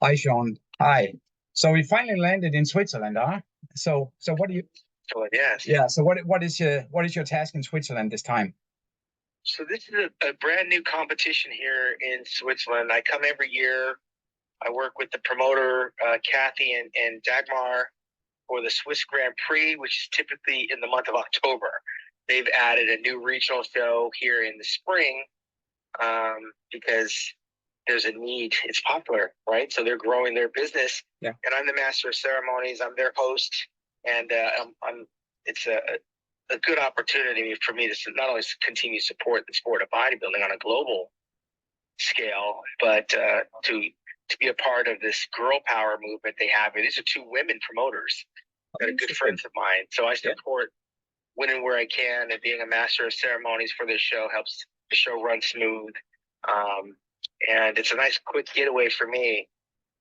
Hi, Sean. Hi. So we finally landed in Switzerland, huh? So what do you? So yes. Yeah. So what is your task in Switzerland this time? So this is a brand new competition here in Switzerland. I come every year. I work with the promoter, Kathy and Dagmar, for the Swiss Grand Prix, which is typically in the month of October. They've added a new regional show here in the spring because there's a need. It's popular, right? So they're growing their business. Yeah. And I'm the master of ceremonies. I'm their host, and it's a good opportunity for me to not only continue to support the sport of bodybuilding on a global scale, but to be a part of this girl power movement they have. And these are two women promoters that are good friends of mine. So I support winning where I can, and being a master of ceremonies for this show helps the show run smooth. And it's a nice quick getaway for me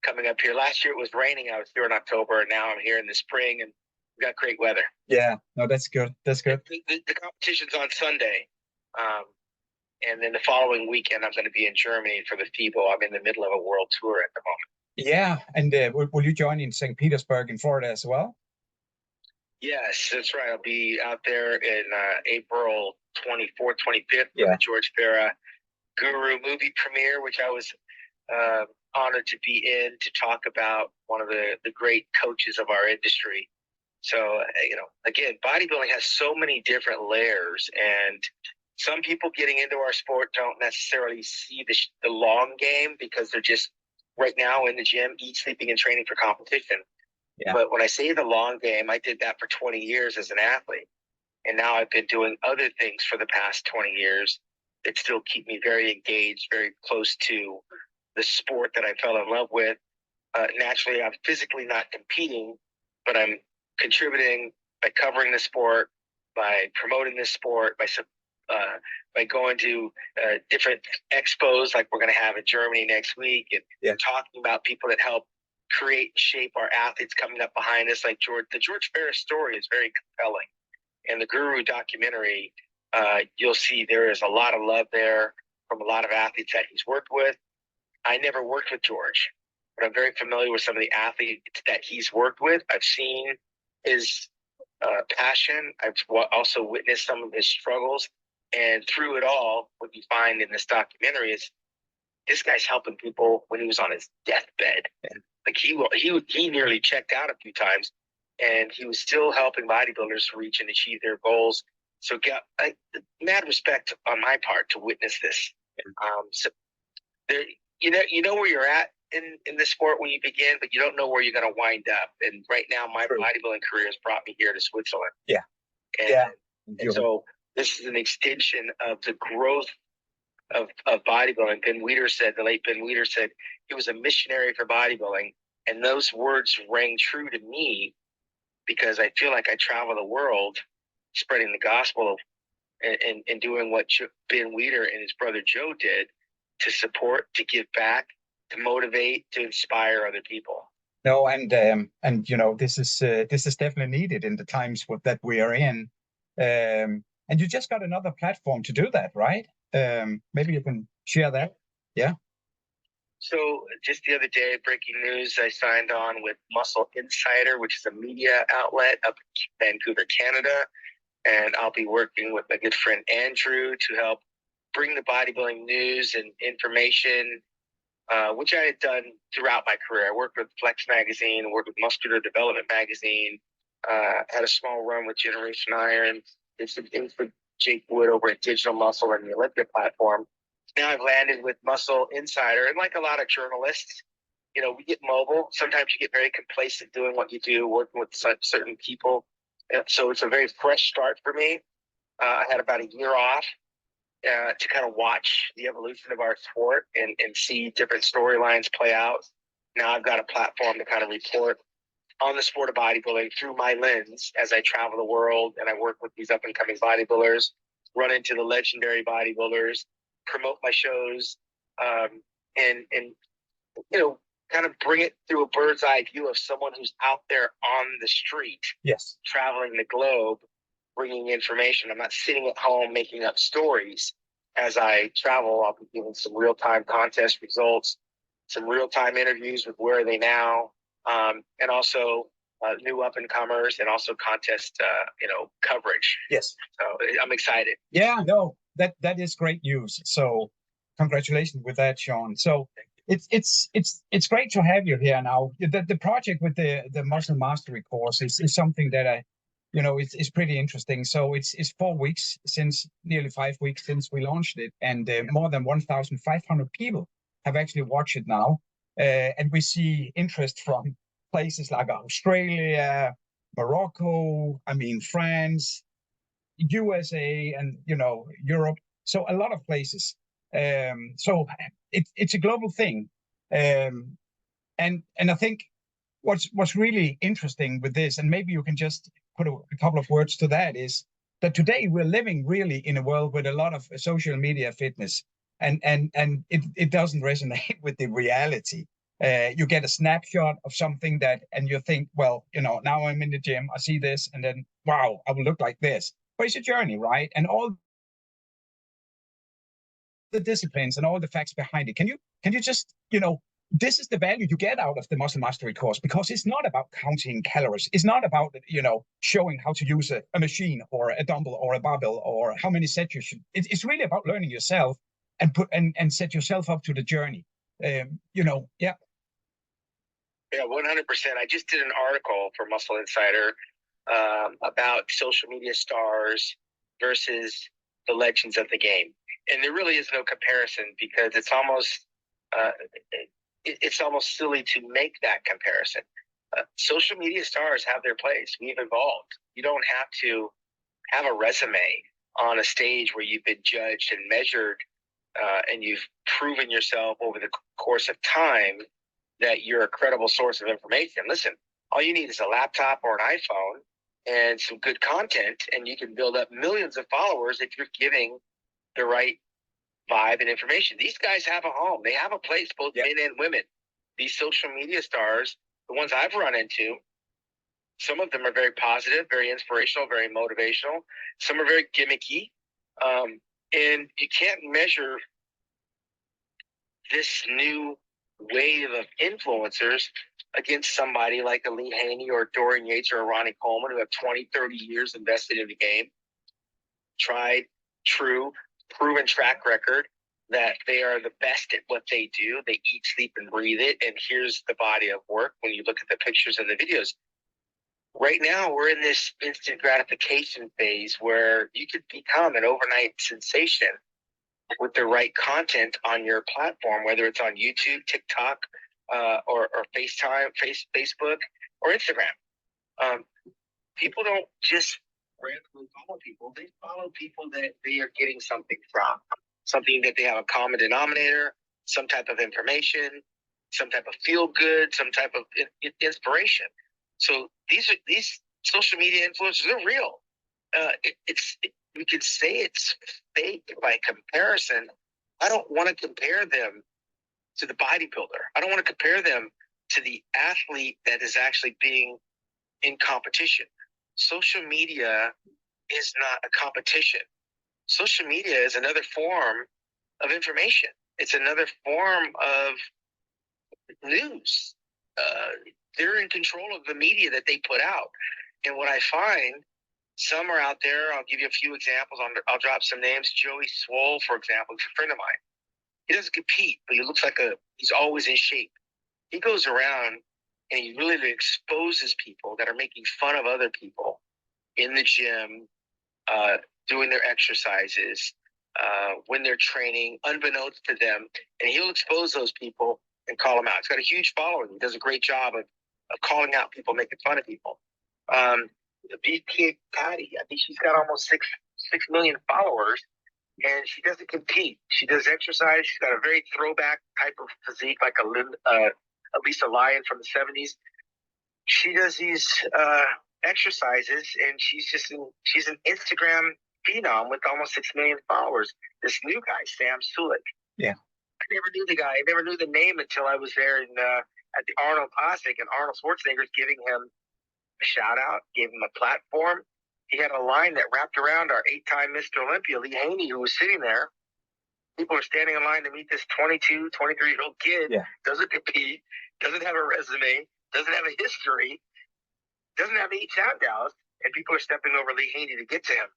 coming up here. Last year it was raining. I was here in October, and now I'm here in the spring, and we got great weather. Yeah. No, that's good. That's good. The competition's on Sunday. And then the following weekend, I'm going to be in Germany for the FIBO. I'm in the middle of a world tour at the moment. Yeah. And will you join in St. Petersburg in Florida as well? Yes, that's right. I'll be out there in April 24th, 25th for the George Farah Guru movie premiere, which I was honored to be in to talk about one of the great coaches of our industry. So, again, bodybuilding has so many different layers, and some people getting into our sport don't necessarily see the long game because they're just right now in the gym, eating, sleeping, and training for competition. Yeah. But when I say the long game, I did that for 20 years as an athlete. And now I've been doing other things for the past 20 years that still keep me very engaged, very close to the sport that I fell in love with. Naturally, I'm physically not competing, but I'm contributing by covering the sport, by promoting the sport, by going to different expos like we're going to have in Germany next week, and talking about people that help create and shape our athletes coming up behind us, like George. The George Farah story is very compelling. And the Guru documentary, you'll see there is a lot of love there from a lot of athletes that he's worked with. I never worked with George, but I'm very familiar with some of the athletes that he's worked with. I've seen his passion. I've also witnessed some of his struggles. And through it all, what you find in this documentary is this guy's helping people when he was on his deathbed. And like he nearly checked out a few times, and he was still helping bodybuilders reach and achieve their goals. So, mad respect on my part to witness this. So there, you know where you're at in the sport when you begin, but you don't know where you're going to wind up. And right now, my bodybuilding career has brought me here to Switzerland. Yeah. And so this is an extension of the growth of bodybuilding. The late Ben Weider said he was a missionary for bodybuilding. And those words rang true to me because I feel like I travel the world spreading the gospel and doing what Ben Weider and his brother Joe did to support, to give back, to motivate, to inspire other people. No, and this is definitely needed in the times that we are in. And you just got another platform to do that, right? Maybe you can share that. Yeah. So just the other day, breaking news, I signed on with Muscle Insider, which is a media outlet up in Vancouver, Canada. And I'll be working with my good friend Andrew to help bring the bodybuilding news and information, which I had done throughout my career. I worked with Flex Magazine, worked with Muscular Development Magazine, had a small run with Generation Iron, did some things for Jake Wood over at Digital Muscle and the Olympia platform. Now I've landed with Muscle Insider, and like a lot of journalists, we get mobile. Sometimes you get very complacent doing what you do, working with certain people. So it's a very fresh start for me. I had about a year off to kind of watch the evolution of our sport and see different storylines play out. Now I've got a platform to kind of report on the sport of bodybuilding through my lens as I travel the world and I work with these up and coming bodybuilders, run into the legendary bodybuilders, promote my shows, and kind of bring it through a bird's eye view of someone who's out there on the street, traveling the globe, bringing information. I'm not sitting at home making up stories. As I travel, I'll be giving some real-time contest results, some real-time interviews with where are they now, and also new up-and-comers, and also contest, coverage. Yes. So I'm excited. Yeah, no, that is great news. So congratulations with that, Sean. So it's great to have you here now. The project with the muscle mastery course is something that it's pretty interesting. So it's 4 weeks since, nearly 5 weeks since we launched it, and more than 1,500 people have actually watched it now. And we see interest from places like Australia, Morocco, France, USA, and Europe. So a lot of places. So it's a global thing, and I think what's really interesting with this, and maybe you can just put a couple of words to that, is that today we're living really in a world with a lot of social media fitness, and it doesn't resonate with the reality. You get a snapshot of something and you think, well, now I'm in the gym, I see this, and then, wow, I will look like this. But it's a journey, right? And all the disciplines and all the facts behind it. Can you just, this is the value you get out of the muscle mastery course, because it's not about counting calories. It's not about, showing how to use a machine or a dumbbell or a barbell or how many sets you should. It's really about learning yourself and set yourself up to the journey. Yeah. Yeah, 100%. I just did an article for Muscle Insider about social media stars versus the legends of the game, and there really is no comparison, because it's almost silly to make that comparison. Social media stars have their place. We've evolved. You don't have to have a resume on a stage where you've been judged and measured, and you've proven yourself over the course of time that you're a credible source of information. Listen, all you need is a laptop or an iPhone and some good content, and you can build up millions of followers if you're giving the right vibe and information. These guys have a home. They have a place, both men and women. These social media stars, the ones I've run into, some of them are very positive, very inspirational, very motivational. Some are very gimmicky. And you can't measure this new wave of influencers against somebody like a Lee Haney or Dorian Yates or a Ronnie Coleman, who have 20, 30 years invested in the game, tried, true, proven track record that they are the best at what they do. They eat, sleep, and breathe it. And here's the body of work when you look at the pictures and the videos. Right now, we're in this instant gratification phase where you could become an overnight sensation with the right content on your platform, whether it's on YouTube, TikTok, or FaceTime, Facebook, or Instagram. People don't just randomly follow people. They follow people that they are getting something from, something that they have a common denominator, some type of information, some type of feel good, some type of inspiration. So these social media influencers, they're real. We could say it's fake by comparison. I don't want to compare them to the bodybuilder. I don't want to compare them to the athlete that is actually being in competition. Social media is not a competition. Social media is another form of information. It's another form of news. They're in control of the media that they put out. And what I find, some are out there, I'll give you a few examples. I'll drop some names. Joey Swoll, for example, is a friend of mine. He doesn't compete, but he looks like he's always in shape. He goes around and he really exposes people that are making fun of other people in the gym, doing their exercises, when they're training, unbeknownst to them. And he'll expose those people and call them out. He's got a huge following. He does a great job of calling out people, making fun of people. The BK Patty, I think she's got almost 6 million followers, and she doesn't compete. She does exercise. She's got a very throwback type of physique, like Lisa Lyon from the 70s. She does these exercises, and she's an Instagram phenom with almost 6 million followers. This new guy, Sam Sulik. Yeah. I never knew the guy. I never knew the name until I was there at the Arnold Classic, and Arnold Schwarzenegger's giving him a shout out, gave him a platform. He had a line that wrapped around our 8-time Mr. Olympia, Lee Haney, who was sitting there. People are standing in line to meet this 22, 23-year-old kid. Yeah. Doesn't compete, doesn't have a resume, doesn't have a history, doesn't have 8 sound-outs, and people are stepping over Lee Haney to get to him.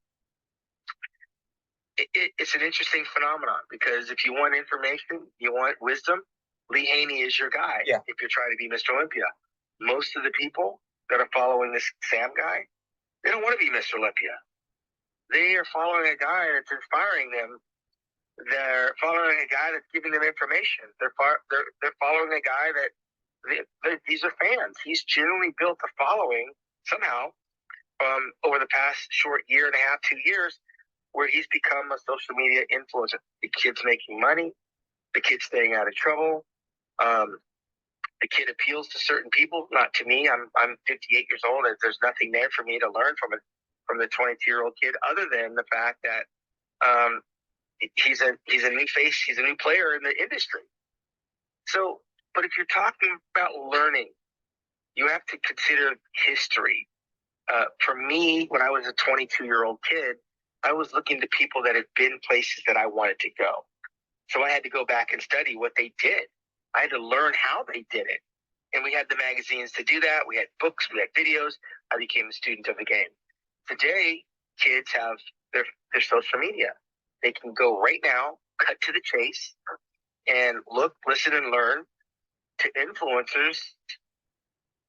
It's an interesting phenomenon, because if you want information, you want wisdom, Lee Haney is your guy. Yeah. If you're trying to be Mr. Olympia. Most of the people that are following this Sam guy, they don't want to be Mr. Olympia. They are following a guy that's inspiring them. They're following a guy that's giving them information. They're following a guy that these are fans. He's genuinely built a following somehow over the past short year and a half, 2 years, where he's become a social media influencer. The kid's making money. The kid's staying out of trouble. The kid appeals to certain people, not to me. I'm 58 years old, and there's nothing there for me to learn from the 22-year-old kid, other than the fact that he's a new face, he's a new player in the industry. So, but if you're talking about learning, you have to consider history. For me, when I was a 22-year-old kid, I was looking to people that had been places that I wanted to go. So I had to go back and study what they did. I had to learn how they did it. And we had the magazines to do that. We had books, we had videos. I became a student of the game. Today, kids have their social media. They can go right now, cut to the chase, and look, listen, and learn to influencers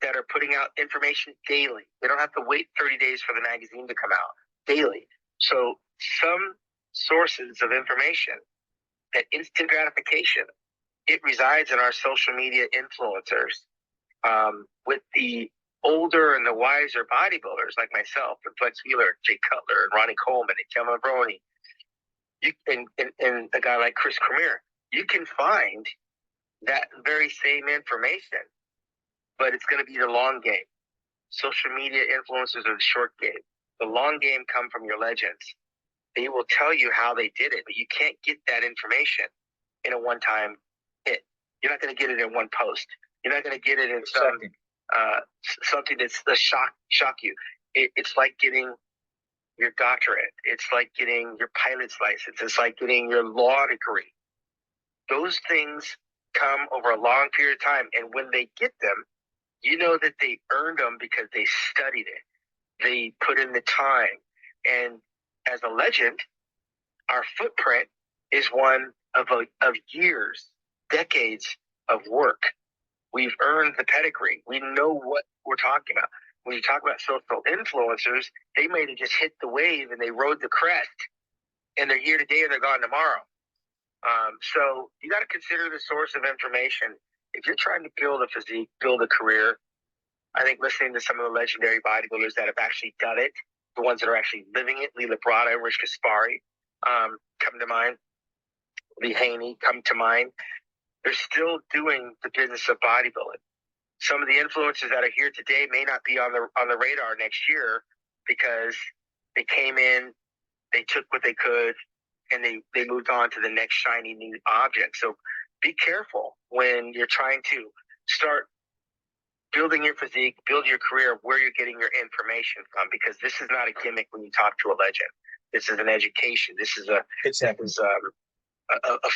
that are putting out information daily. They don't have to wait 30 days for the magazine to come out. Daily. So some sources of information, that instant gratification, it resides in our social media influencers. With the older and the wiser bodybuilders like myself, and Flex Wheeler, Jay Cutler, and Ronnie Coleman, and Kevin Maroney, and a guy like Chris Cormier, you can find that very same information, but it's going to be the long game. Social media influencers are the short game. The long game come from your legends. They will tell you how they did it, but you can't get that information in a one-time hit. You're not going to get it in one post. You're not going to get it in something that's shock you. It's like getting your doctorate. It's like getting your pilot's license. It's like getting your law degree. Those things come over a long period of time, and when they get them, you know that they earned them because they studied it. They put in the time. And as a legend, our footprint is one of years, decades of work. We've earned the pedigree. We know what we're talking about. When you talk about social influencers, they may have just hit the wave and they rode the crest, and they're here today and they're gone tomorrow. So you got to consider the source of information. If you're trying to build a physique, build a career, I think listening to some of the legendary bodybuilders that have actually done it, the ones that are actually living it, Lee Labrada, Rich Gaspari, come to mind. Lee Haney come to mind. They're still doing the business of bodybuilding. Some of the influencers that are here today may not be on the radar next year because they came in, they took what they could, and they moved on to the next shiny new object. So be careful when you're trying to start building your physique, build your career, where you're getting your information from, because this is not a gimmick when you talk to a legend. This is an education. This is a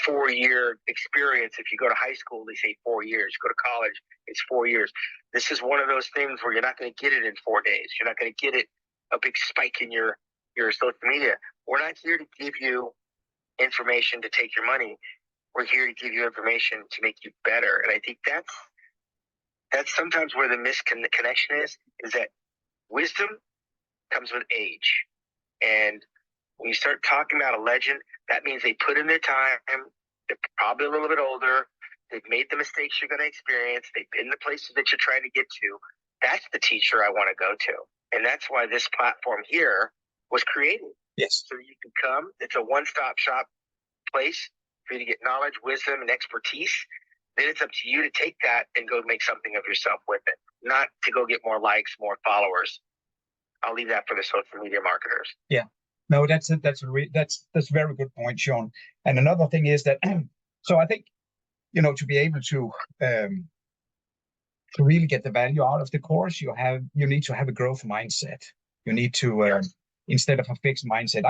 4-year experience. If you go to high school, they say 4 years. You go to college, it's 4 years. This is one of those things where you're not going to get it in 4 days. You're not going to get it a big spike in your social media. We're not here to give you information to take your money. We're here to give you information to make you better. And I think that's sometimes where the misconnection is that wisdom comes with age. And when you start talking about a legend, that means they put in their time. They're probably a little bit older. They've made the mistakes you're going to experience. They've been the places that you're trying to get to. That's the teacher I want to go to. And that's why this platform here was created. Yes. So you can come. It's a one-stop shop place for you to get knowledge, wisdom, and expertise. Then it's up to you to take that and go make something of yourself with it, not to go get more likes, more followers. I'll leave that for the social media marketers. Yeah. No, that's a very good point, Sean. And another thing is that, so I think, to be able to really get the value out of the course, you need to have a growth mindset. You need to, instead of a fixed mindset.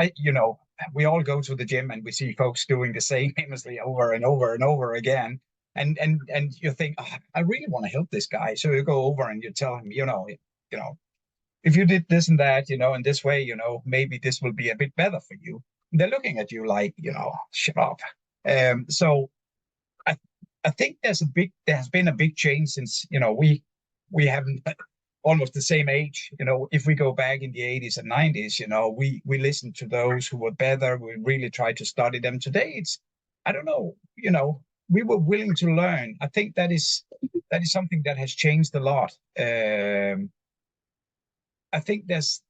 we all go to the gym and we see folks doing the same aimlessly over and over and over again. And you think, oh, I really want to help this guy. So you go over and you tell him, if you did this and that, in this way, maybe this will be a bit better for you. And they're looking at you like, shut up. So I think there has been a big change since, we haven't almost the same age. If we go back in the 80s and 90s, we listened to those who were better. We really tried to study them. Today, I don't know, we were willing to learn. I think that is something that has changed a lot. I think there's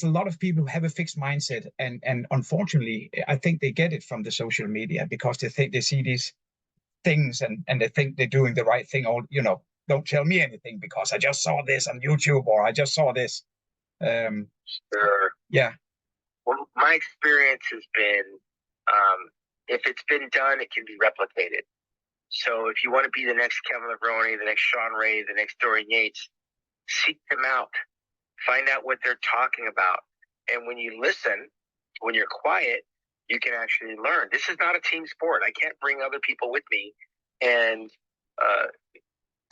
a lot of people who have a fixed mindset, and unfortunately, I think they get it from the social media because they think they see these things and they think they're doing the right thing. Or don't tell me anything because I just saw this on YouTube or I just saw this. Sure. Yeah. Well, my experience has been, if it's been done, it can be replicated. So if you want to be the next Kevin Levrone, the next Sean Ray, the next Dorian Yates, seek them out. Find out what they're talking about. And when you listen, when you're quiet, you can actually learn. This is not a team sport. I can't bring other people with me and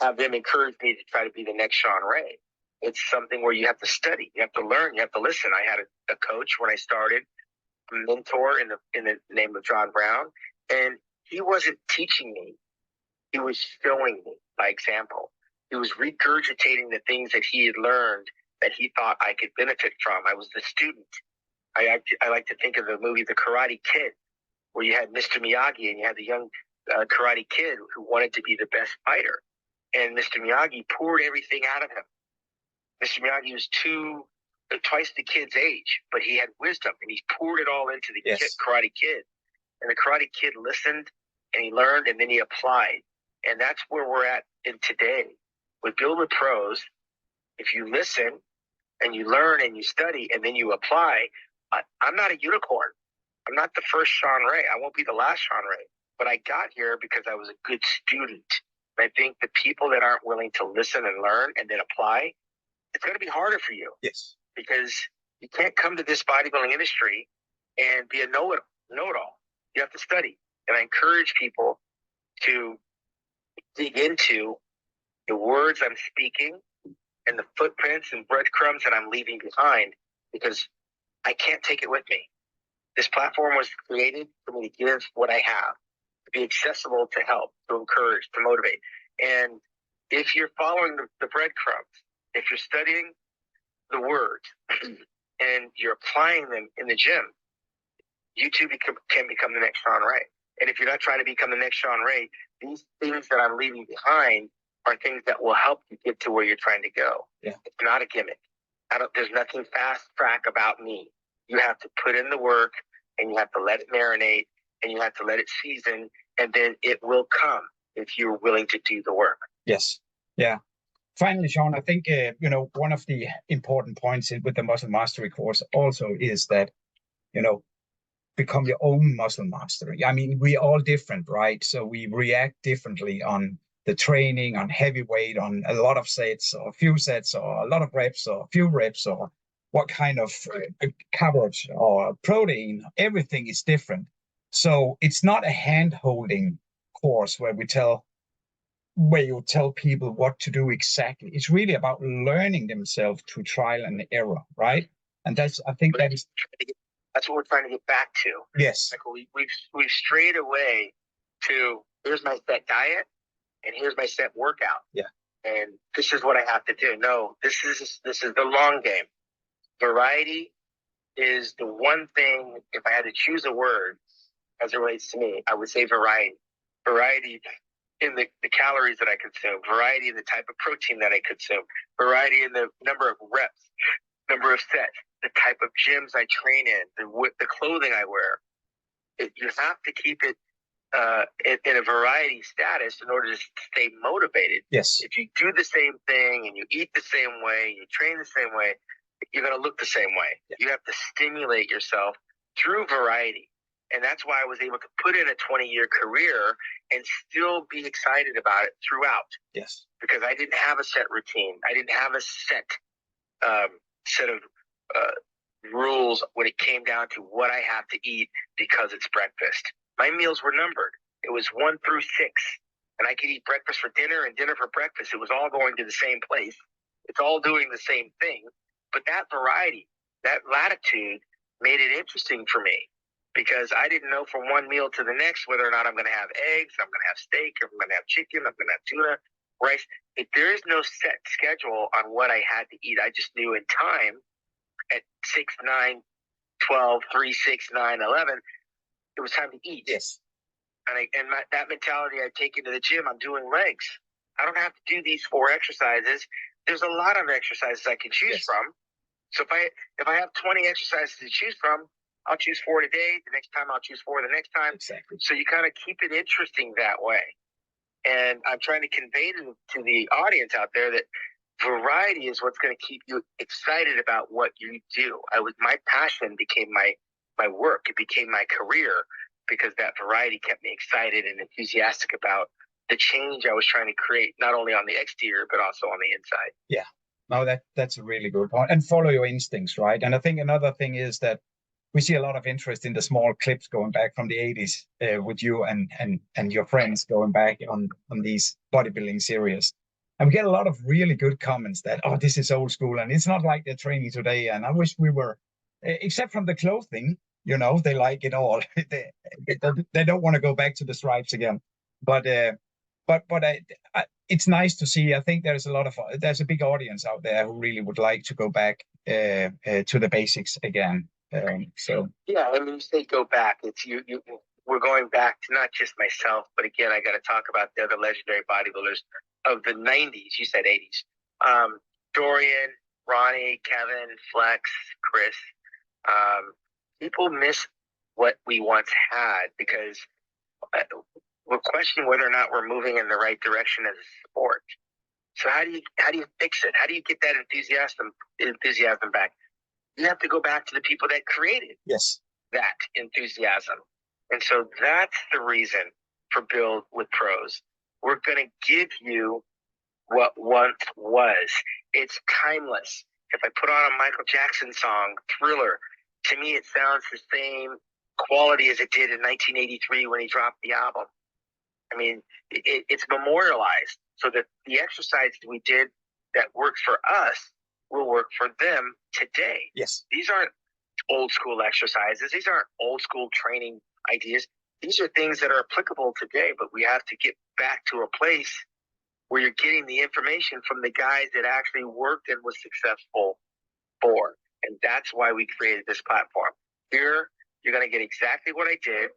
have them encourage me to try to be the next Sean Ray. It's something where you have to study, you have to learn, you have to listen. I had a coach when I started, a mentor in the name of John Brown, and he wasn't teaching me. He was showing me by example. He was regurgitating the things that he had learned that he thought I could benefit from. I was the student. I like to think of the movie The Karate Kid, where you had Mr. Miyagi and you had the young Karate Kid who wanted to be the best fighter. And Mr. Miyagi poured everything out of him. Mr. Miyagi was twice the kid's age, but he had wisdom and he poured it all into the Karate Kid. And the Karate Kid listened and he learned and then he applied. And that's where we're at in today. With BuildWithPros, if you listen and you learn and you study and then you apply, I'm not a unicorn. I'm not the first Sean Ray. I won't be the last Sean Ray. But I got here because I was a good student. And I think the people that aren't willing to listen and learn and then apply, it's going to be harder for you. Yes. Because you can't come to this bodybuilding industry and be a know-it-all. You have to study. And I encourage people to dig into the words I'm speaking and the footprints and breadcrumbs that I'm leaving behind, because I can't take it with me. This platform was created for me to give what I have, to be accessible, to help, to encourage, to motivate. And if you're following the breadcrumbs, if you're studying the words and you're applying them in the gym, you too can become the next Sean Ray. And if you're not trying to become the next Sean Ray, these things that I'm leaving behind are things that will help you get to where you're trying to go. Yeah. It's not a gimmick. There's nothing fast track about me. You have to put in the work and you have to let it marinate and you have to let it season, and then it will come if you're willing to do the work. Yes. Yeah. Finally, Sean, I think, one of the important points with the muscle mastery course also is that, become your own muscle master. I mean, we're all different, right? So we react differently on the training, on heavy weight, on a lot of sets or a few sets or a lot of reps or a few reps or what kind of carbs or protein. Everything is different. So it's not a hand-holding course where you tell people what to do exactly. It's really about learning themselves through trial and error, right? And that's what we're trying to get back to. Yes. Like we've strayed away to, here's my set diet and here's my set workout. Yeah. And this is what I have to do. No, this is the long game. Variety is the one thing. If I had to choose a word as it relates to me, I would say variety. Variety in the calories that I consume, variety in the type of protein that I consume, variety in the number of reps, number of sets, the type of gyms I train in, the clothing I wear. You have to keep it in a variety status in order to stay motivated. Yes. If you do the same thing and you eat the same way, you train the same way, you're going to look the same way. Yeah. You have to stimulate yourself through variety. And that's why I was able to put in a 20-year career and still be excited about it throughout. Yes. Because I didn't have a set routine. I didn't have a set of rules when it came down to what I have to eat because it's breakfast. My meals were numbered. It was 1 through 6. And I could eat breakfast for dinner and dinner for breakfast. It was all going to the same place. It's all doing the same thing. But that variety, that latitude made it interesting for me because I didn't know from one meal to the next whether or not I'm going to have eggs, I'm going to have steak, I'm going to have chicken, I'm going to have tuna, rice. If there is no set schedule on what I had to eat, I just knew in time at 6, 9, 12, 3, 6, 9, 11, it was time to eat. Yes. And that mentality I take into the gym, I'm doing legs. I don't have to do these 4 exercises. There's a lot of exercises I can choose from. So if I have 20 exercises to choose from, I'll choose 4 today. The next time I'll choose 4 the next time. Exactly. So you kind of keep it interesting that way. And I'm trying to convey to the audience out there that variety is what's going to keep you excited about what you do. My passion became my work. It became my career because that variety kept me excited and enthusiastic about the change I was trying to create, not only on the exterior, but also on the inside. Yeah, no, that's a really good point. And follow your instincts, right? And I think another thing is that we see a lot of interest in the small clips going back from the 80s with you and your friends going back on these bodybuilding series. And we get a lot of really good comments that, oh, this is old school and it's not like they're training today. And I wish we were, except from the clothing, you know, they like it all. they don't want to go back to the stripes again. But it's nice to see. I think there's a big audience out there who really would like to go back to the basics again. So yeah, I mean, you say go back. It's you. We're going back to not just myself, but again, I got to talk about the other legendary bodybuilders of the 90s. You said 80s. Dorian, Ronnie, Kevin, Flex, Chris. People miss what we once had because we're questioning whether or not we're moving in the right direction as a sport. So how do you fix it? How do you get that enthusiasm back? You have to go back to the people that created that enthusiasm. And so that's the reason for Build with Pros. We're going to give you what once was. It's timeless. If I put on a Michael Jackson song, Thriller, to me it sounds the same quality as it did in 1983 when he dropped the album. I mean, it's memorialized so that the exercises we did that worked for us will work for them today. Yes. These aren't old school exercises. These aren't old school training ideas. These are things that are applicable today, but we have to get back to a place where you're getting the information from the guys that actually worked and was successful for. And that's why we created this platform. Here, you're going to get exactly what I did.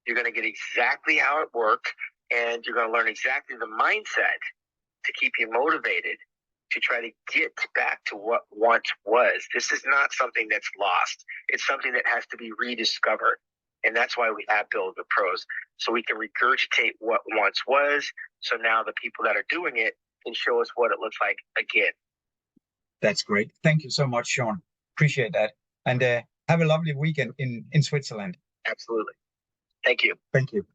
You're going to get exactly how it worked. And you're going to learn exactly the mindset to keep you motivated to try to get back to what once was. This is not something that's lost. It's something that has to be rediscovered. And that's why we have Build with Pros, so we can regurgitate what once was. So now the people that are doing it can show us what it looks like again. That's great. Thank you so much, Sean. Appreciate that. And have a lovely weekend in Switzerland. Absolutely. Thank you. Thank you.